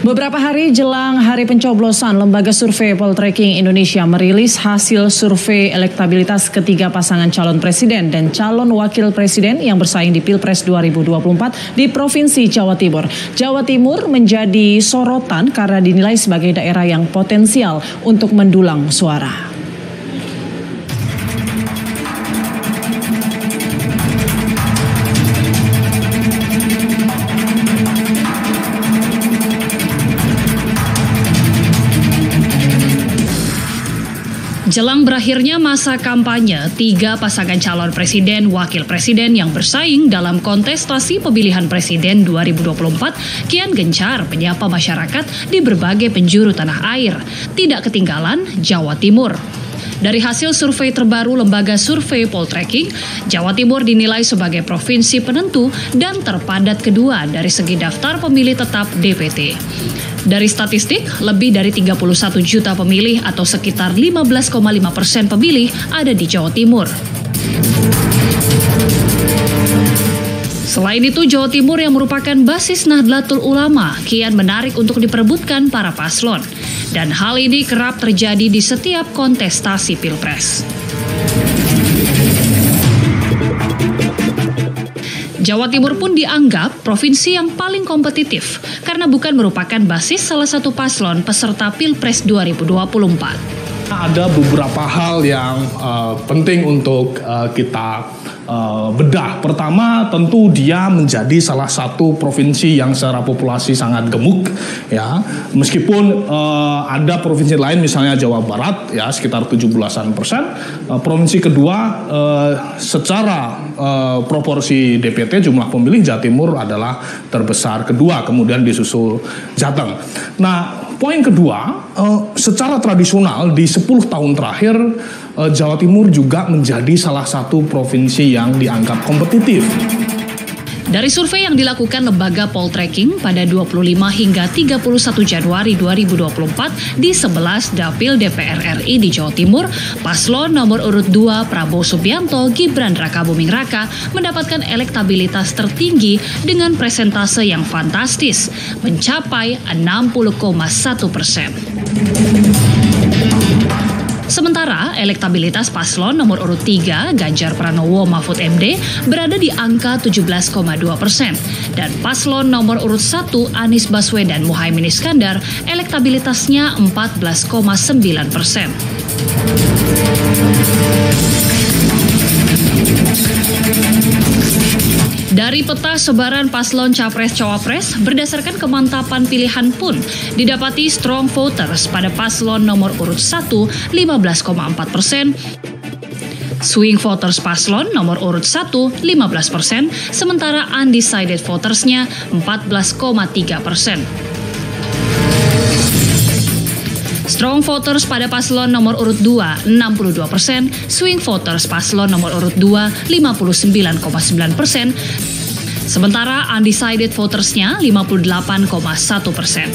Beberapa hari jelang hari pencoblosan, Lembaga Survei Poltreking Indonesia merilis hasil survei elektabilitas ketiga pasangan calon presiden dan calon wakil presiden yang bersaing di Pilpres 2024 di Provinsi Jawa Timur. Jawa Timur menjadi sorotan karena dinilai sebagai daerah yang potensial untuk mendulang suara. Jelang berakhirnya masa kampanye, tiga pasangan calon presiden wakil presiden yang bersaing dalam kontestasi pemilihan presiden 2024 kian gencar menyapa masyarakat di berbagai penjuru tanah air. Tidak ketinggalan Jawa Timur. Dari hasil survei terbaru Lembaga Survei Poltreking, Jawa Timur dinilai sebagai provinsi penentu dan terpadat kedua dari segi daftar pemilih tetap DPT. Dari statistik, lebih dari 31 juta pemilih atau sekitar 15,5% pemilih ada di Jawa Timur. Selain itu, Jawa Timur yang merupakan basis Nahdlatul Ulama kian menarik untuk diperebutkan para paslon. Dan hal ini kerap terjadi di setiap kontestasi Pilpres. Jawa Timur pun dianggap provinsi yang paling kompetitif karena bukan merupakan basis salah satu paslon peserta Pilpres 2024. Ada beberapa hal yang penting untuk kita bedah. Pertama, tentu dia menjadi salah satu provinsi yang secara populasi sangat gemuk, ya. Meskipun ada provinsi lain, misalnya Jawa Barat, ya sekitar 17%. Provinsi kedua, secara proporsi DPT jumlah pemilih Jawa Timur adalah terbesar kedua, kemudian disusul Jateng. Nah, poin kedua, secara tradisional di 10 tahun terakhir Jawa Timur juga menjadi salah satu provinsi yang dianggap kompetitif. Dari survei yang dilakukan Lembaga Poltreking pada 25 hingga 31 Januari 2024 di 11 dapil DPR RI di Jawa Timur, paslon nomor urut 2 Prabowo Subianto Gibran Rakabuming Raka mendapatkan elektabilitas tertinggi dengan presentase yang fantastis, mencapai 60,1%. Sementara elektabilitas paslon nomor urut 3 Ganjar Pranowo Mahfud MD berada di angka 17,2% dan paslon nomor urut 1 Anies Baswedan Muhaimin Iskandar elektabilitasnya 14,9%. Dari peta sebaran paslon Capres-Cawapres, berdasarkan kemantapan pilihan pun, didapati strong voters pada paslon nomor urut 1, 15,4%, swing voters paslon nomor urut 1, 15%, sementara undecided votersnya 14,3%. Strong voters pada paslon nomor urut 2, 62%, swing voters paslon nomor urut 2, 59,9%, sementara undecided votersnya 58,1%.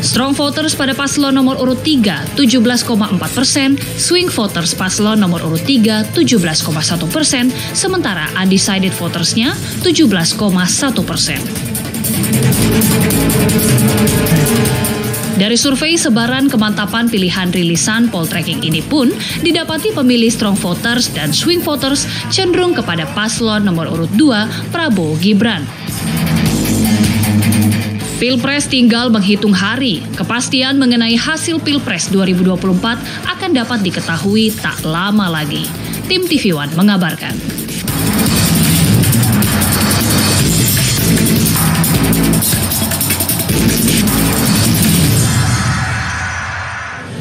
Strong voters pada paslon nomor urut 3, 17,4%, swing voters paslon nomor urut 3, 17,1%, sementara undecided votersnya 17,1%. Dari survei sebaran kemantapan pilihan rilisan Poltreking ini pun didapati pemilih strong voters dan swing voters cenderung kepada paslon nomor urut 2 Prabowo Gibran. Pilpres tinggal menghitung hari. Kepastian mengenai hasil Pilpres 2024 akan dapat diketahui tak lama lagi. Tim TV One mengabarkan.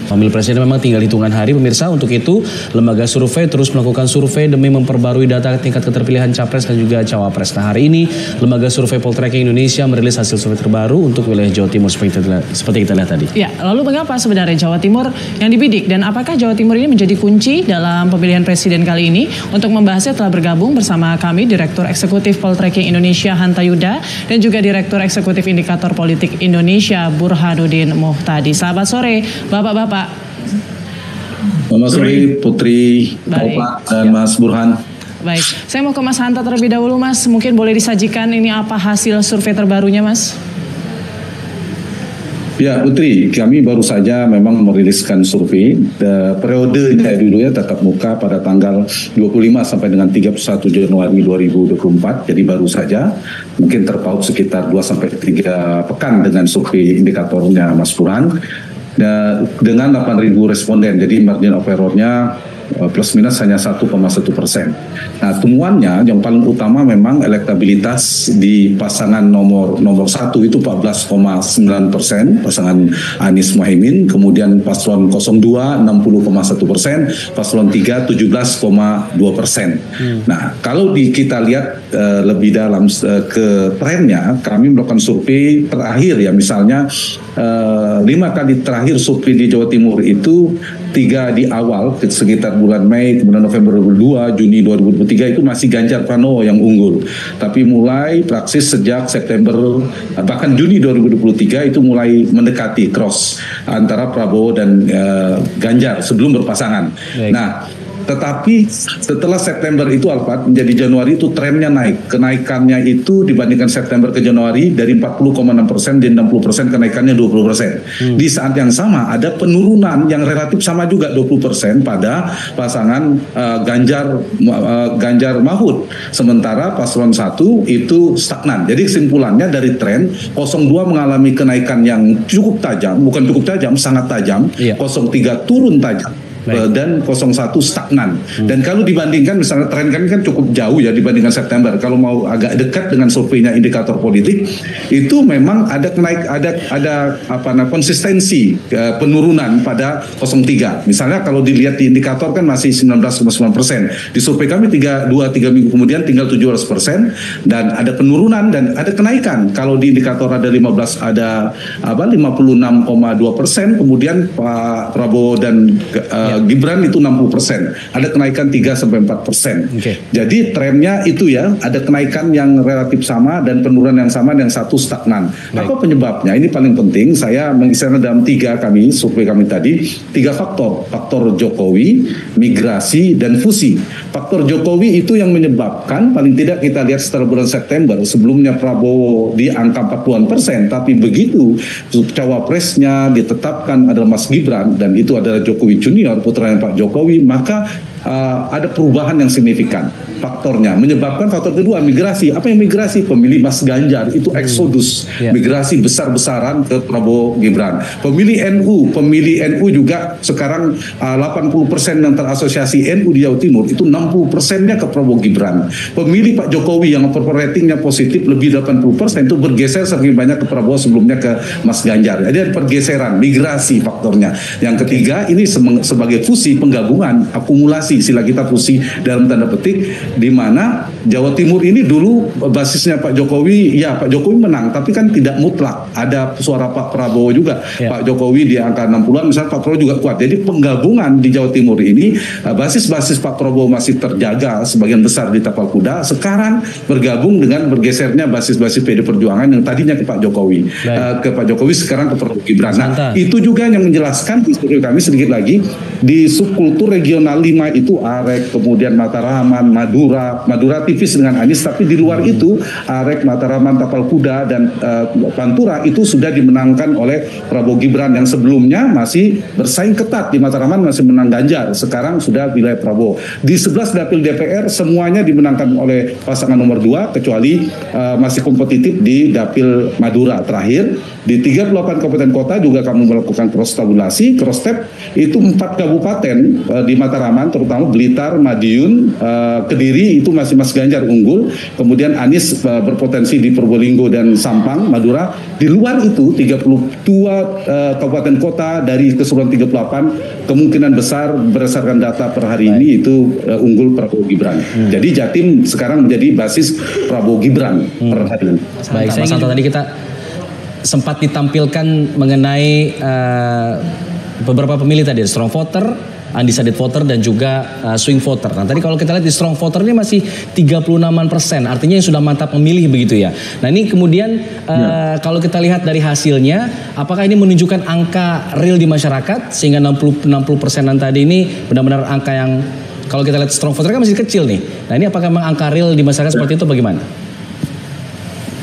Pemilih presiden memang tinggal hitungan hari, pemirsa. Untuk itu, Lembaga Survei terus melakukan survei demi memperbarui data tingkat keterpilihan Capres dan juga Cawapres. Nah, hari ini, Lembaga Survei Poltreking Indonesia merilis hasil survei terbaru untuk wilayah Jawa Timur seperti kita lihat tadi. Ya, lalu mengapa sebenarnya Jawa Timur yang dibidik dan apakah Jawa Timur ini menjadi kunci dalam pemilihan presiden kali ini? Untuk membahasnya telah bergabung bersama kami Direktur Eksekutif Poltreking Indonesia Hanta Yuda dan juga Direktur Eksekutif Indikator Politik Indonesia Burhanuddin Muhtadi. Selamat sore, Bapak-bapak. Selamat sore Putri, Bapak dan Mas Burhan. Baik, saya mau ke Mas Hanta terlebih dahulu, Mas. Mungkin boleh disajikan ini apa hasil survei terbarunya, Mas? Ya Putri, kami baru saja memang meriliskan survei periodenya dulu ya tatap muka pada tanggal 25 sampai dengan 31 Januari 2024. Jadi baru saja, mungkin terpaut sekitar 2 sampai 3 pekan dengan survei indikatornya Mas Burhan. Dengan 8.000 responden, jadi margin of error-nya plus minus hanya 1,1%. Nah, temuannya yang paling utama memang elektabilitas di pasangan nomor 1 itu 14,9%, pasangan Anies Muhaimin, kemudian paslon 02 60,1%, paslon 3 17,2%. Nah, kalau kita lihat lebih dalam ke trennya, kami melakukan survei terakhir ya, misalnya 5 kali terakhir survei di Jawa Timur itu 3 di awal sekitar bulan Mei, kemudian November 2022, Juni 2023 itu masih Ganjar Pranowo yang unggul. Tapi mulai praksis sejak September bahkan Juni 2023 itu mulai mendekati cross antara Prabowo dan Ganjar sebelum berpasangan. Baik. Nah, tetapi setelah September itu Alfat, menjadi Januari itu trennya naik. Kenaikannya itu dibandingkan September ke Januari dari 40,6% dan 60% kenaikannya 20%. Di saat yang sama ada penurunan yang relatif sama juga 20% pada pasangan Ganjar Mahfud. Sementara paslon 1 itu stagnan. Jadi kesimpulannya dari tren 02 mengalami kenaikan yang cukup tajam, bukan cukup tajam, sangat tajam. 03 turun tajam. Dan 01 stagnan. Dan kalau dibandingkan misalnya tren kami kan cukup jauh ya dibandingkan September. Kalau mau agak dekat dengan surveinya indikator politik, itu memang ada konsistensi penurunan pada 03. Misalnya kalau dilihat di indikator kan masih 19,9%. Di survei kami 3 minggu kemudian tinggal 17% dan ada penurunan dan ada kenaikan. Kalau di indikator ada 56,2%, kemudian Pak Prabowo dan Gibran itu 60%, ada kenaikan 3-4%. Jadi trennya itu ya, ada kenaikan yang relatif sama dan penurunan yang sama dan satu stagnan. Apa penyebabnya? Ini paling penting. Saya mengisahkan dalam 3 survei kami tadi, 3 faktor. Faktor Jokowi, migrasi, dan fusi. Faktor Jokowi itu yang menyebabkan, paling tidak kita lihat setelah bulan September, sebelumnya Prabowo di angka 40%, tapi begitu cawapresnya ditetapkan adalah Mas Gibran dan itu adalah Jokowi Junior, putranya Pak Jokowi, maka ada perubahan yang signifikan. Faktornya menyebabkan faktor kedua migrasi. Apa yang migrasi? Pemilih Mas Ganjar itu eksodus, migrasi besar-besaran ke Prabowo Gibran. Pemilih NU juga sekarang 80% yang terasosiasi NU di Jawa Timur itu 60%-nya ke Prabowo Gibran. Pemilih Pak Jokowi yang approval ratingnya positif lebih 80% itu bergeser semakin banyak ke Prabowo sebelumnya ke Mas Ganjar. Jadi ada pergeseran, migrasi faktornya. Yang ketiga ini sebagai fusi, penggabungan, akumulasi, istilah kita fusi dalam tanda petik, di mana Jawa Timur ini dulu basisnya Pak Jokowi, ya Pak Jokowi menang, tapi kan tidak mutlak. Ada suara Pak Prabowo juga. Pak Jokowi di angka 60-an, misalnya Pak Prabowo juga kuat. Jadi penggabungan di Jawa Timur ini, basis-basis Pak Prabowo masih terjaga sebagian besar di tapal kuda. Sekarang bergabung dengan bergesernya basis-basis PD Perjuangan yang tadinya ke Pak Jokowi. Ke Pak Jokowi sekarang ke Prabowo Gibran. Nah, itu juga yang menjelaskan di studi kami sedikit lagi, di subkultur regional 5 itu Arek, kemudian Mataraman, Madura tipis dengan Anies, tapi di luar itu Arek, Mataraman, Tapal Kuda dan Pantura itu sudah dimenangkan oleh Prabowo Gibran yang sebelumnya masih bersaing ketat. Di Mataraman masih menang Ganjar, sekarang sudah wilayah Prabowo. Di 11 dapil DPR semuanya dimenangkan oleh pasangan nomor 2 kecuali masih kompetitif di dapil Madura. Terakhir di 38 kabupaten kota juga kami melakukan cross-tabulasi, cross-tab itu 4 kabupaten di Mataraman terutama Blitar, Madiun, Kediri itu masih Mas Ganjar unggul. Kemudian Anies berpotensi di Probolinggo dan Sampang, Madura. Di luar itu 32 kabupaten kota dari keseluruhan 38 kemungkinan besar berdasarkan data per hari ini itu unggul Prabowo Gibran. Jadi Jatim sekarang menjadi basis Prabowo Gibran per hari ini. Baik, Mas Santo, tadi kita sempat ditampilkan mengenai beberapa pemilih tadi, strong voter, undecided voter dan juga swing voter. Nah tadi kalau kita lihat di strong voter ini masih 36%, artinya yang sudah mantap memilih begitu ya. Nah ini kemudian kalau kita lihat dari hasilnya, apakah ini menunjukkan angka real di masyarakat sehingga 60%-an tadi ini benar-benar angka yang kalau kita lihat strong voter kan masih kecil nih. Nah ini apakah memang angka real di masyarakat seperti itu bagaimana?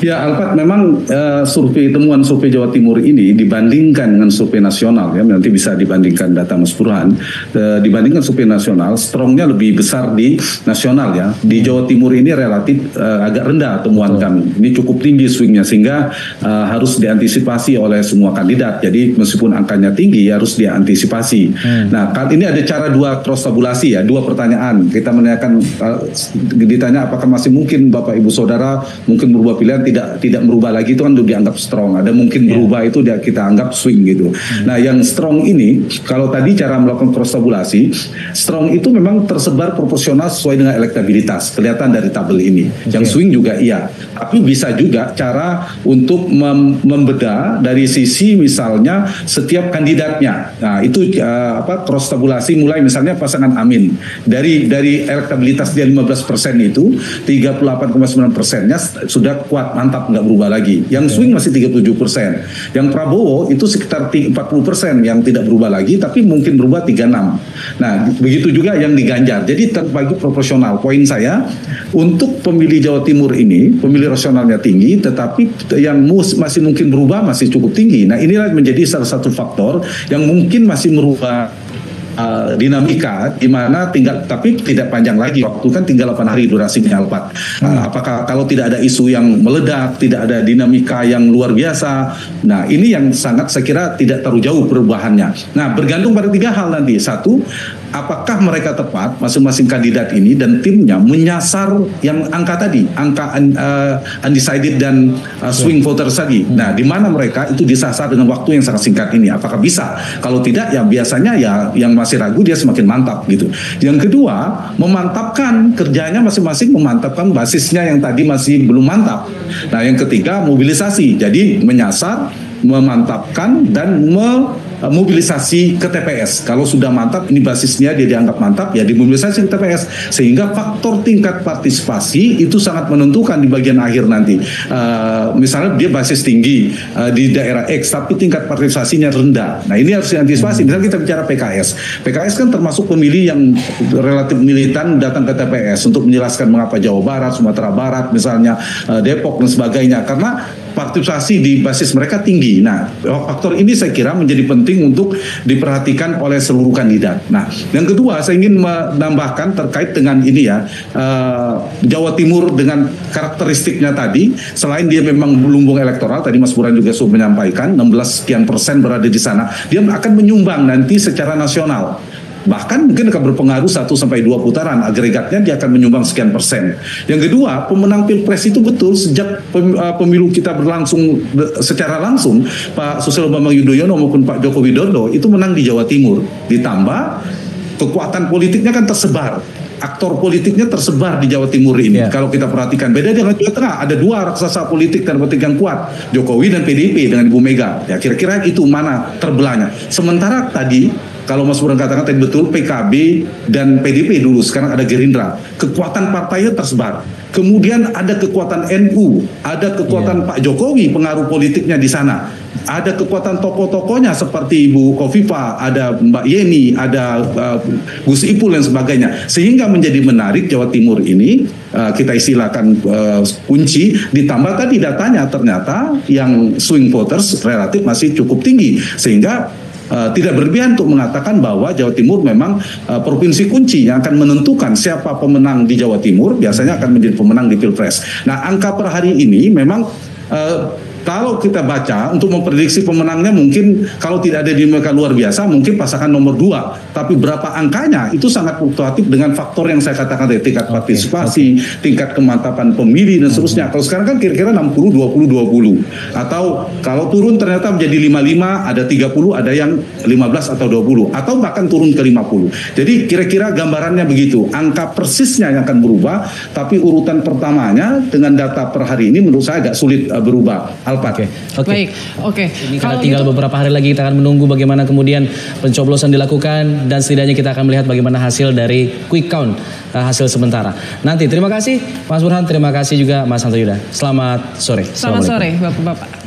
Ya, Alpat, memang temuan survei Jawa Timur ini dibandingkan dengan survei nasional, ya nanti bisa dibandingkan data Mas Burhan, dibandingkan survei nasional, strongnya lebih besar di nasional ya. Di Jawa Timur ini relatif agak rendah temuan kami. Ini cukup tinggi swingnya sehingga harus diantisipasi oleh semua kandidat. Jadi meskipun angkanya tinggi harus diantisipasi. Nah, kali ini ada cara dua cross tabulasi ya, dua pertanyaan. Kita menanyakan, ditanya apakah masih mungkin Bapak Ibu Saudara mungkin berubah pilihan, tidak merubah lagi, itu kan udah dianggap strong. Ada mungkin berubah itu kita anggap swing gitu. Nah, yang strong ini kalau tadi cara melakukan cross tabulasi, strong itu memang tersebar proporsional sesuai dengan elektabilitas, kelihatan dari tabel ini. Yang swing juga iya. Tapi bisa juga cara untuk membedah dari sisi misalnya setiap kandidatnya. Nah, itu cross tabulasi mulai misalnya pasangan Amin dari elektabilitas dia 15% itu 38,9%-nya sudah kuat, mantap, nggak berubah lagi. Yang swing masih 37%. Yang Prabowo itu sekitar 40% yang tidak berubah lagi, tapi mungkin berubah 36. Nah, begitu juga yang di Ganjar. Jadi terbagi proporsional. Poin saya, untuk pemilih Jawa Timur ini, pemilih rasionalnya tinggi, tetapi yang masih mungkin berubah masih cukup tinggi. Nah, inilah menjadi salah satu faktor yang mungkin masih merubah dinamika di mana tapi tidak panjang lagi, waktu kan tinggal 8 hari durasinya Alpat. Apakah kalau tidak ada isu yang meledak, tidak ada dinamika yang luar biasa, nah ini yang sangat saya kira tidak terlalu jauh perubahannya. Nah, bergantung pada 3 hal nanti. Satu, apakah mereka tepat masing-masing kandidat ini dan timnya menyasar yang angka tadi, angka undecided dan swing voters tadi. Nah, di mana mereka itu disasar dengan waktu yang sangat singkat ini? Apakah bisa? Kalau tidak, ya biasanya ya yang masih ragu dia semakin mantap gitu. Yang kedua, memantapkan kerjanya masing-masing, memantapkan basisnya yang tadi masih belum mantap. Nah, yang ketiga, mobilisasi. Jadi menyasar, memantapkan dan mobilisasi ke TPS. Kalau sudah mantap, ini basisnya dia dianggap mantap, ya dimobilisasi ke TPS. Sehingga faktor tingkat partisipasi itu sangat menentukan di bagian akhir nanti. Misalnya dia basis tinggi di daerah X, tapi tingkat partisipasinya rendah. Nah, ini harus diantisipasi. Misalnya kita bicara PKS. PKS kan termasuk pemilih yang relatif militan datang ke TPS untuk menjelaskan mengapa Jawa Barat, Sumatera Barat, misalnya Depok dan sebagainya. Karena partisipasi di basis mereka tinggi. Nah, faktor ini saya kira menjadi penting untuk diperhatikan oleh seluruh kandidat. Nah, yang kedua saya ingin menambahkan terkait dengan ini ya, Jawa Timur dengan karakteristiknya tadi, selain dia memang lumbung elektoral, tadi Mas Burhan juga sudah menyampaikan 16% berada di sana, dia akan menyumbang nanti secara nasional. Bahkan mungkin akan berpengaruh 1-2 putaran, agregatnya dia akan menyumbang sekian persen. Yang kedua, pemenang Pilpres itu betul sejak pemilu kita berlangsung secara langsung, Pak Susilo Bambang Yudhoyono maupun Pak Joko Widodo itu menang di Jawa Timur. Ditambah kekuatan politiknya kan tersebar. Aktor politiknya tersebar di Jawa Timur ini. Kalau kita perhatikan, beda dengan Jawa Tengah, ada 2 raksasa politik dan politik yang kuat, Jokowi dan PDIP dengan Ibu Mega. Ya, kira-kira itu mana terbelahnya. Sementara tadi kalau Mas Burhan katakan tadi betul, PKB dan PDIP dulu, sekarang ada Gerindra. Kekuatan partainya tersebar. Kemudian ada kekuatan NU, ada kekuatan Pak Jokowi, pengaruh politiknya di sana. Ada kekuatan tokoh-tokohnya seperti Ibu Kofifa, ada Mbak Yeni, ada Gus Ipul dan sebagainya. Sehingga menjadi menarik Jawa Timur ini, kita istilahkan kunci, ditambah tadi datanya ternyata yang swing voters relatif masih cukup tinggi. Sehingga tidak berlebihan untuk mengatakan bahwa Jawa Timur memang provinsi kunci yang akan menentukan siapa pemenang di Jawa Timur, biasanya akan menjadi pemenang di Pilpres. Nah, angka per hari ini memang kalau kita baca untuk memprediksi pemenangnya, mungkin kalau tidak ada dinamika luar biasa mungkin pasangan nomor 2, tapi berapa angkanya itu sangat fluktuatif dengan faktor yang saya katakan tadi, tingkat partisipasi, tingkat kemantapan pemilih dan seterusnya. Kalau sekarang kan kira-kira 60-20-20, atau kalau turun ternyata menjadi 55, ada 30, ada yang 15 atau 20, atau bahkan turun ke 50. Jadi kira-kira gambarannya begitu. Angka persisnya yang akan berubah, tapi urutan pertamanya dengan data per hari ini menurut saya agak sulit berubah. Oke. Baik, oke. Ini karena tinggal beberapa hari lagi kita akan menunggu bagaimana kemudian pencoblosan dilakukan, dan setidaknya kita akan melihat bagaimana hasil dari quick count, hasil sementara. Nanti terima kasih Mas Burhan, terima kasih juga Mas Santo Yuda. Selamat sore. Selamat sore Bapak-bapak.